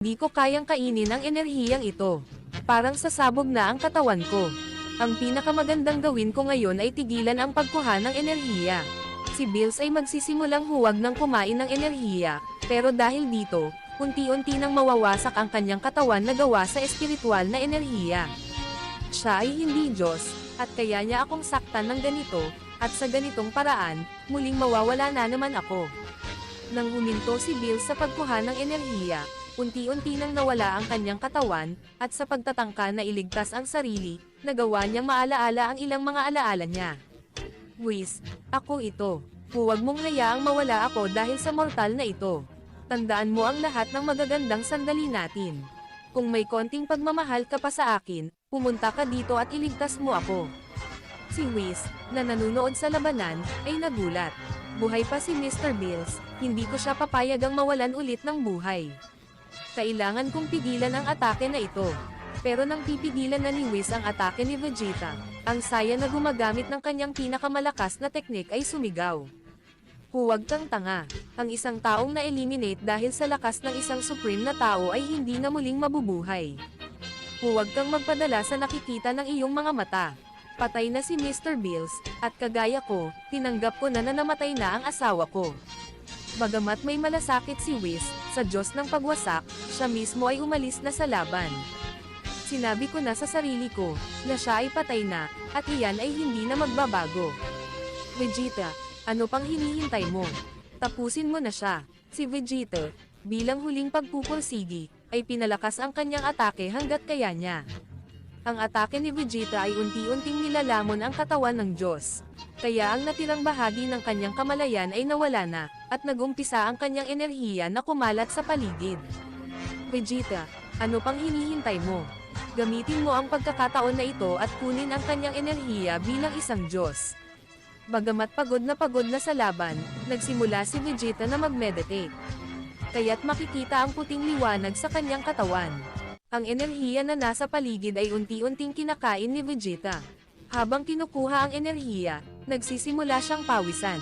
Di ko kayang kainin ang enerhiyang ito. Parang sasabog na ang katawan ko. Ang pinakamagandang gawin ko ngayon ay tigilan ang pagkuha ng enerhiya. Si Bills ay magsisimulang huwag ng kumain ng enerhiya, pero dahil dito, unti-unti nang mawawasak ang kanyang katawan na gawa sa espiritual na enerhiya. Siya ay hindi Diyos, at kaya niya akong saktan ng ganito, at sa ganitong paraan, muling mawawala na naman ako. Nang huminto si Bills sa pagkuha ng enerhiya, unti-unti nang nawala ang kanyang katawan, at sa pagtatangka na iligtas ang sarili, nagawa niyang maalaala ang ilang mga alaala niya. Whis, ako ito. Huwag mong hayaang mawala ako dahil sa mortal na ito. Tandaan mo ang lahat ng magagandang sandali natin. Kung may konting pagmamahal ka pa sa akin, pumunta ka dito at iligtas mo ako. Si Whis, na nanunood sa labanan, ay nagulat. Buhay pa si Mr. Bills, hindi ko siya papayagang mawalan ulit ng buhay. Kailangan kong pigilan ang atake na ito. Pero nang pipigilan na ni Whis ang atake ni Vegeta, ang Saiyan na gumagamit ng kanyang pinakamalakas na teknik ay sumigaw. Huwag kang tanga. Ang isang taong na-eliminate dahil sa lakas ng isang supreme na tao ay hindi na muling mabubuhay. Huwag kang magpadala sa nakikita ng iyong mga mata. Patay na si Mr. Bills, at kagaya ko, tinanggap ko na namatay na ang asawa ko. Bagamat may malasakit si Whis, sa Diyos ng pagwasak, siya mismo ay umalis na sa laban. Sinabi ko na sa sarili ko, na siya ay patay na, at iyan ay hindi na magbabago. Vegeta, ano pang hinihintay mo? Tapusin mo na siya. Si Vegeta, bilang huling pagpupursigi, ay pinalakas ang kanyang atake hanggat kaya niya. Ang atake ni Vegeta ay unti-unting nilalamon ang katawan ng Diyos. Kaya ang natirang bahagi ng kanyang kamalayan ay nawala na, at nagumpisa ang kanyang enerhiya na kumalat sa paligid. Vegeta, ano pang hinihintay mo? Gamitin mo ang pagkakataon na ito at kunin ang kanyang enerhiya bilang isang Diyos. Bagamat pagod na sa laban, nagsimula si Vegeta na mag-meditate. Kaya't makikita ang puting liwanag sa kanyang katawan. Ang enerhiya na nasa paligid ay unti-unting kinakain ni Vegeta. Habang kinukuha ang enerhiya, nagsisimula siyang pawisan.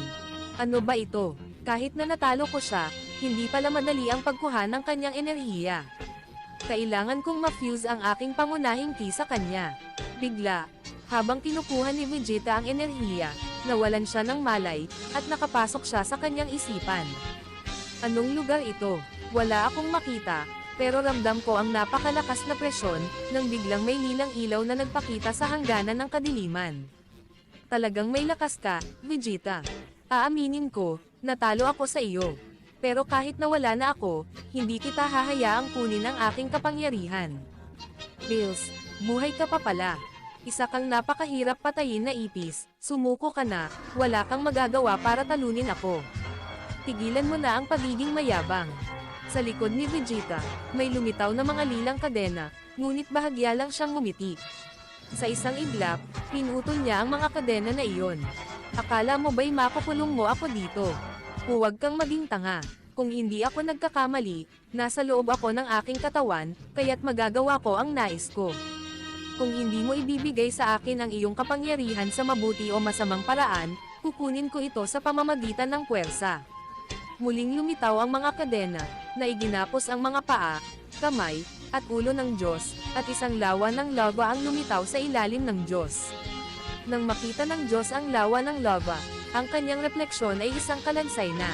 Ano ba ito? Kahit na natalo ko siya, hindi pala madali ang pagkuha ng kanyang enerhiya. Kailangan kong ma-fuse ang aking pangunahing ki sa kanya. Bigla, habang kinukuha ni Vegeta ang enerhiya, nawalan siya ng malay, at nakapasok siya sa kanyang isipan. Anong lugar ito? Wala akong makita, pero ramdam ko ang napakalakas na presyon, nang biglang may lilang ilaw na nagpakita sa hangganan ng kadiliman. Talagang may lakas ka, Vegeta. Aaminin ko, natalo ako sa iyo. Pero kahit nawala na ako, hindi kita hahayaang kunin ang aking kapangyarihan. Bills, buhay ka pa pala. Isa kang napakahirap patayin na ipis, sumuko ka na, wala kang magagawa para talunin ako. Tigilan mo na ang pagiging mayabang. Sa likod ni Vegeta, may lumitaw na mga lilang kadena, ngunit bahagya lang siyang ngumiti. Sa isang iglap, pinutol niya ang mga kadena na iyon. Akala mo ba'y makukulong mo ako dito? Huwag kang maging tanga. Kung hindi ako nagkakamali, nasa loob ako ng aking katawan, kaya't magagawa ko ang nais ko. Kung hindi mo ibibigay sa akin ang iyong kapangyarihan sa mabuti o masamang paraan, kukunin ko ito sa pamamagitan ng puwersa. Muling lumitaw ang mga kadena, na iginapos ang mga paa, kamay, at ulo ng Diyos, at isang lawa ng lava ang lumitaw sa ilalim ng Diyos. Nang makita ng Diyos ang lawa ng lava, ang kanyang refleksyon ay isang kalansay na.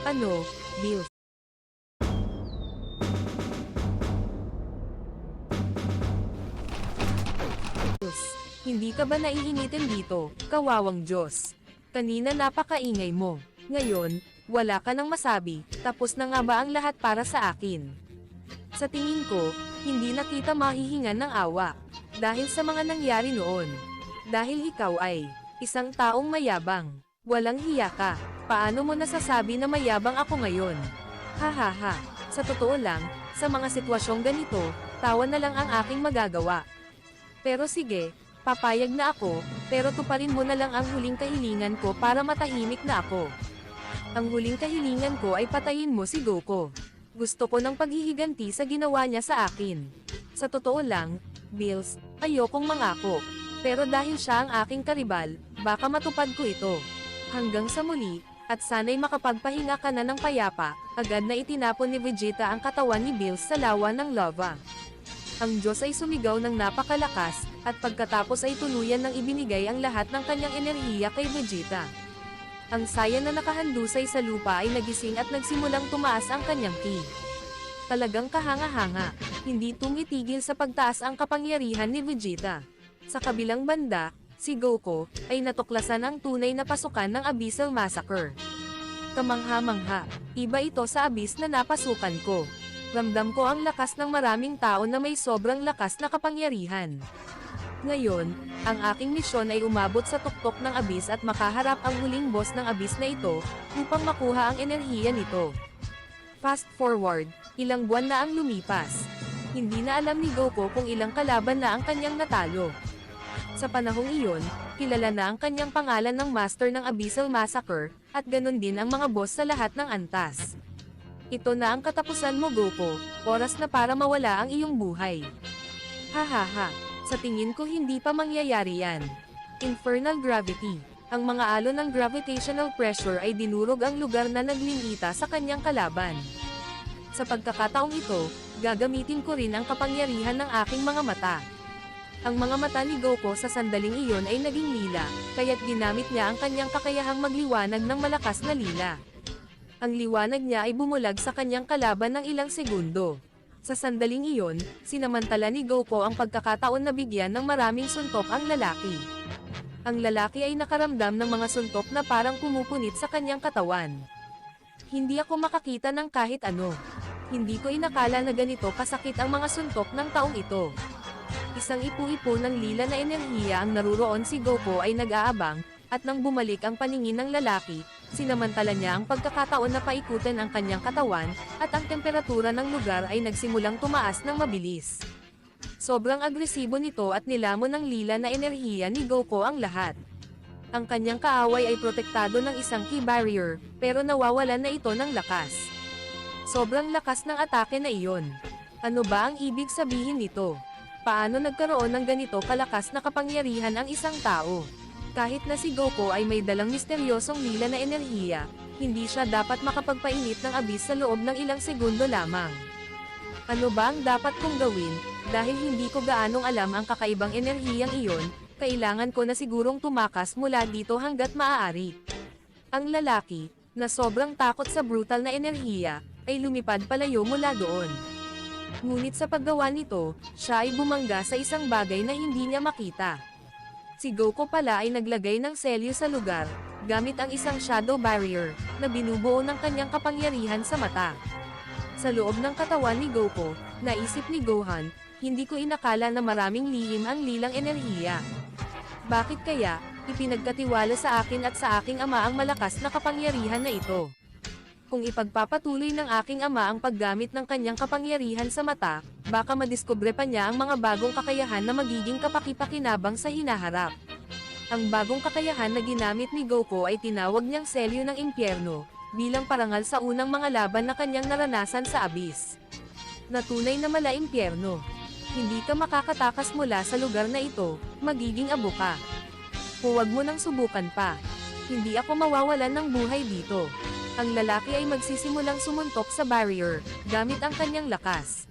Ano, Bills? Hindi ka ba naiinitin dito, kawawang Diyos? Kanina napakaingay mo. Ngayon, wala ka nang masabi, tapos na nga ba ang lahat para sa akin? Sa tingin ko, hindi na kita mahihingan ng awa. Dahil sa mga nangyari noon. Dahil ikaw ay isang taong mayabang. Walang hiya ka. Paano mo nasasabi na mayabang ako ngayon? Hahaha. Sa totoo lang, sa mga sitwasyong ganito, tawa na lang ang aking magagawa. Pero sige, papayag na ako, pero tuparin mo na lang ang huling kahilingan ko para matahimik na ako. Ang huling kahilingan ko ay patayin mo si Goku. Gusto ko ng paghihiganti sa ginawa niya sa akin. Sa totoo lang, Bills, ayokong mangako. Pero dahil siya ang aking karibal, baka matupad ko ito. Hanggang sa muli, At sana'y makapagpahinga ka na ng payapa, agad na itinapon ni Vegeta ang katawan ni Bills sa lawa ng lava. Ang Diyos ay sumigaw ng napakalakas, at pagkatapos ay tuluyan nang ibinigay ang lahat ng kanyang enerhiya kay Vegeta. Ang Saiyan na nakahandusay sa lupa ay nagising at nagsimulang tumaas ang kanyang ki. Talagang kahanga-hanga, hindi tumitigil sa pagtaas ang kapangyarihan ni Vegeta. Sa kabilang banda, si Goku ay natuklasan ang tunay na pasukan ng Abyssal Massacre. Kamangha-mangha, iba ito sa abyss na napasukan ko. Ramdam ko ang lakas ng maraming tao na may sobrang lakas na kapangyarihan. Ngayon, ang aking misyon ay umabot sa tuktok ng abyss at makaharap ang huling boss ng abyss na ito, upang makuha ang enerhiya nito. Fast forward, ilang buwan na ang lumipas. Hindi na alam ni Goku kung ilang kalaban na ang kanyang natalo. Sa panahong iyon, kilala na ang kanyang pangalan ng Master ng Abyssal Massacre, at ganun din ang mga boss sa lahat ng antas. Ito na ang katapusan mo Goku, oras na para mawala ang iyong buhay. Hahaha, sa tingin ko hindi pa mangyayari yan. Infernal Gravity. Ang mga alon ng gravitational pressure ay dinurog ang lugar na naglingita sa kanyang kalaban. Sa pagkakataong ito, gagamitin ko rin ang kapangyarihan ng aking mga mata. Ang mga mata ni Goku sa sandaling iyon ay naging lila, kaya't ginamit niya ang kanyang kakayahang magliwanag ng malakas na lila. Ang liwanag niya ay bumulag sa kanyang kalaban ng ilang segundo. Sa sandaling iyon, sinamantala ni Goku ang pagkakataon na bigyan ng maraming suntok ang lalaki. Ang lalaki ay nakaramdam ng mga suntok na parang kumupunit sa kanyang katawan. Hindi ako makakita ng kahit ano. Hindi ko inakala na ganito kasakit ang mga suntok ng taong ito. Isang ipu-ipo ng lila na enerhiya ang naruroon si Goku ay nag-aabang, at nang bumalik ang paningin ng lalaki, sinamantala niya ang pagkakataon na paikutin ang kanyang katawan, at ang temperatura ng lugar ay nagsimulang tumaas ng mabilis. Sobrang agresibo nito at nilamon ng lila na enerhiya ni Goku ang lahat. Ang kanyang kaaway ay protektado ng isang ki barrier, pero nawawalan na ito ng lakas. Sobrang lakas ng atake na iyon. Ano ba ang ibig sabihin nito? Paano nagkaroon ng ganito kalakas na kapangyarihan ang isang tao? Kahit na si Goku ay may dalang misteryosong lila na enerhiya, hindi siya dapat makapagpainit ng abyss sa loob ng ilang segundo lamang. Ano ba ang dapat kong gawin? Dahil hindi ko gaanong alam ang kakaibang enerhiyang iyon, kailangan ko na sigurong tumakas mula dito hanggat maaari. Ang lalaki, na sobrang takot sa brutal na enerhiya, ay lumipad palayo mula doon. Ngunit sa paggawa nito, siya ay bumangga sa isang bagay na hindi niya makita. Si Goku pala ay naglagay ng selyo sa lugar, gamit ang isang shadow barrier, na binubuo ng kanyang kapangyarihan sa mata. Sa loob ng katawan ni Goku, naisip ni Gohan, hindi ko inakala na maraming lihim ang lilang enerhiya. Bakit kaya, ipinagkatiwala sa akin at sa aking ama ang malakas na kapangyarihan na ito? Kung ipagpapatuloy ng aking ama ang paggamit ng kanyang kapangyarihan sa mata, baka madiskubre pa niya ang mga bagong kakayahan na magiging kapaki-pakinabang sa hinaharap. Ang bagong kakayahan na ginamit ni Goku ay tinawag niyang selyo ng impyerno, bilang parangal sa unang mga laban na kanyang naranasan sa abyss. Natunay na mala-impyerno. Hindi ka makakatakas mula sa lugar na ito, magiging abo ka. Huwag mo nang subukan pa. Hindi ako mawawalan ng buhay dito. Ang lalaki ay magsisimulang sumuntok sa barrier, gamit ang kanyang lakas.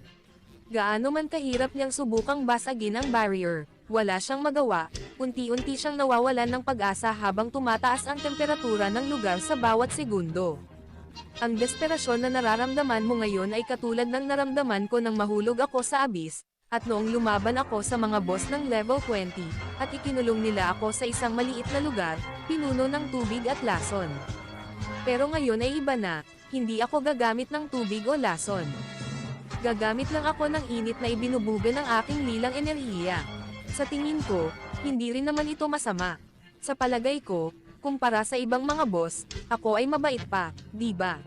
Gaano man kahirap niyang subukang basagin ang barrier, wala siyang magawa, unti-unti siyang nawawalan ng pag-asa habang tumataas ang temperatura ng lugar sa bawat segundo. Ang desperasyon na nararamdaman mo ngayon ay katulad ng naramdaman ko nang mahulog ako sa abyss, at noong lumaban ako sa mga boss ng level 20, at ikinulong nila ako sa isang maliit na lugar, pinuno ng tubig at lason. Pero ngayon ay iba na, hindi ako gagamit ng tubig o lason. Gagamit lang ako ng init na ibinubuga ng aking lilang enerhiya. Sa tingin ko, hindi rin naman ito masama. Sa palagay ko, kumpara sa ibang mga boss, ako ay mabait pa, di ba?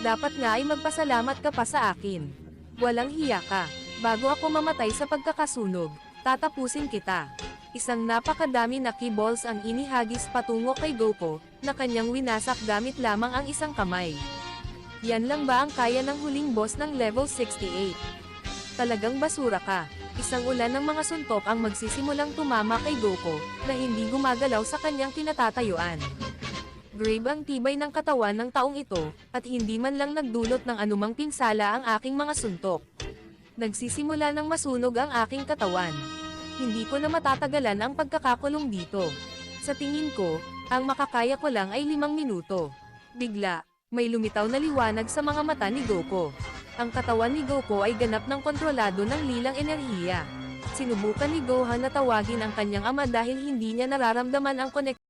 Dapat nga ay magpasalamat ka pa sa akin. Walang hiya ka. Bago ako mamatay sa pagkakasunog, tatapusin kita. Isang napakadami na ki balls ang inihagis patungo kay Goku, na kanyang winasak gamit lamang ang isang kamay. Yan lang ba ang kaya ng huling boss ng level 68? Talagang basura ka. Isang ulan ng mga suntok ang magsisimulang tumama kay Goku, na hindi gumagalaw sa kanyang kinatatayuan. Grave ang tibay ng katawan ng taong ito, at hindi man lang nagdulot ng anumang pinsala ang aking mga suntok. Nagsisimula ng masunog ang aking katawan. Hindi ko na matatagalan ang pagkakakulong dito. Sa tingin ko, ang makakaya ko lang ay 5 minuto. Bigla, may lumitaw na liwanag sa mga mata ni Goku. Ang katawan ni Goku ay ganap ng kontrolado ng lilang enerhiya. Sinubukan ni Gohan na tawagin ang kanyang ama dahil hindi niya nararamdaman ang koneksyon